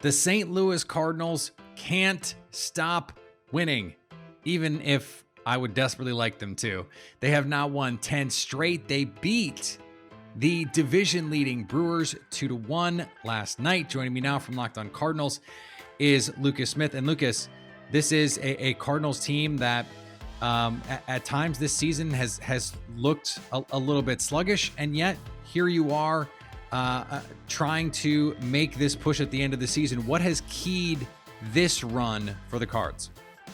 The St. Louis Cardinals can't stop winning, even if I would desperately like them to. They have now won 10 straight. They beat the division-leading Brewers 2-1 last night. Joining me now from Locked On Cardinals is Lucas Smith. And Lucas, this is a Cardinals team that at times this season has looked a little bit sluggish, and yet here you are trying to make this push at the end of the season. What has keyed this run for the Cards?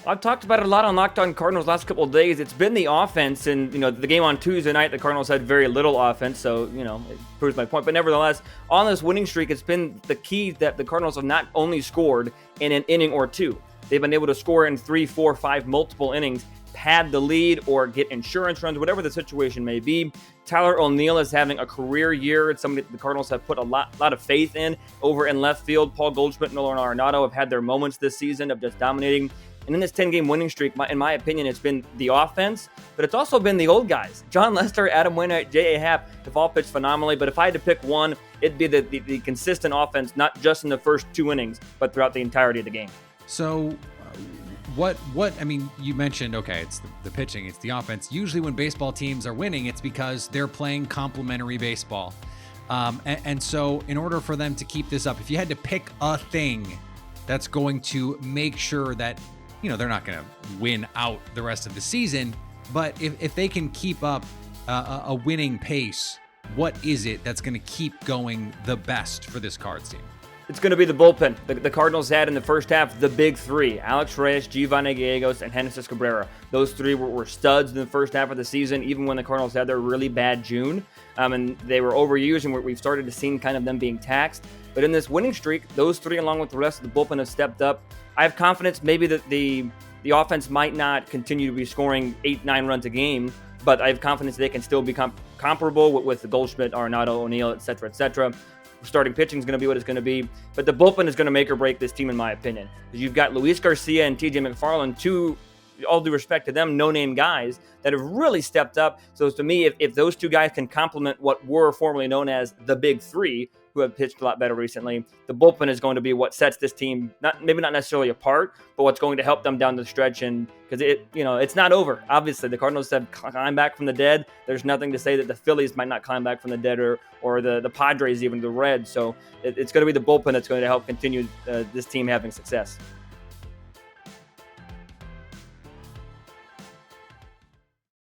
I've talked about it a lot on Locked On Cardinals last couple of days. It's been the offense, and the game on Tuesday night, the Cardinals had very little offense, so it proves my point. But nevertheless, on this winning streak, it's been the key that the Cardinals have not only scored in an inning or two. They've been able to score in 3, 4, 5 multiple innings, pad the lead, or get insurance runs, whatever the situation may be. Tyler O'Neill is having a career year. It's somebody the Cardinals have put a lot of faith in over in left field. Paul Goldschmidt and Nolan Arenado have had their moments this season of just dominating. And in this 10-game winning streak, in my opinion, it's been the offense, but it's also been the old guys. John Lester, Adam Wainwright, J.A. Happ have all pitched phenomenally, but if I had to pick one, it'd be the consistent offense, not just in the first 2 innings, but throughout the entirety of the game. So you mentioned, okay, it's the pitching, it's the offense. Usually when baseball teams are winning, it's because they're playing complementary baseball. And so in order for them to keep this up, if you had to pick a thing that's going to make sure that they're not going to win out the rest of the season, but if they can keep up a winning pace, what is it that's going to keep going the best for this Cards team? It's going to be the bullpen. The Cardinals had in the first half the big three: Alex Reyes, Giovanni Gallegos, and Genesis Cabrera. Those three were studs in the first half of the season, even when the Cardinals had their really bad June. And they were overused, and we've started to see kind of them being taxed. But in this winning streak, those three, along with the rest of the bullpen, have stepped up. I have confidence maybe that the offense might not continue to be scoring 8-9 runs a game, but I have confidence they can still be comparable with the Goldschmidt, Arenado, O'Neill, et cetera, et cetera. Starting pitching is going to be what it's going to be, but the bullpen is going to make or break this team, in my opinion. You've got Luis Garcia and TJ McFarland, two, all due respect to them, no-name guys that have really stepped up. So to me, if those two guys can complement what were formerly known as the big three, who have pitched a lot better recently, the bullpen is going to be what sets this team maybe not necessarily apart, but what's going to help them down the stretch. And because it's not over. Obviously, the Cardinals have climbed back from the dead. There's nothing to say that the Phillies might not climb back from the dead, or the Padres, even the Reds. So it's going to be the bullpen that's going to help continue this team having success.